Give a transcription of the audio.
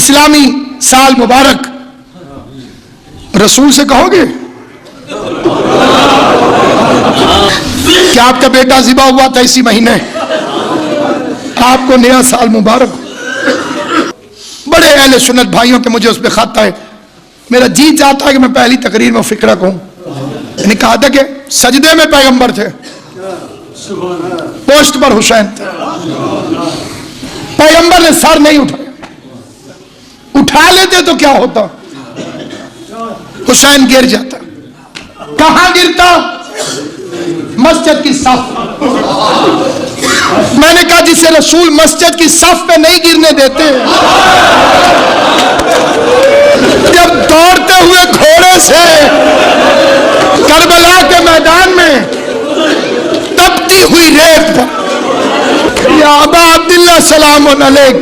इस्लामी साल मुबारक रसूल से कहोगे? क्या आपका बेटा ज़िबा हुआ था इसी महीने? आपको नया साल मुबारक। बड़े अहले सुन्नत भाइयों के मुझे उस पर खत आए, मेरा जी चाहता है कि मैं पहली तकरीर में फिक्रा कहूं। मैंने कहा था कि सजदे में पैगंबर थे, पोस्ट पर हुसैन थे, पैगंबर ने सर नहीं उठाया, उठा लेते तो क्या होता? हुसैन गिर जाता। कहां गिरता? मस्जिद की सफ। मैंने कहा जिसे रसूल मस्जिद की सफ पे नहीं गिरने देते, जब दौड़ते हुए घोड़े से करबला के मैदान में तपती हुई रेत पर, या अबा अब्दुल्लाह सलाम अलैक,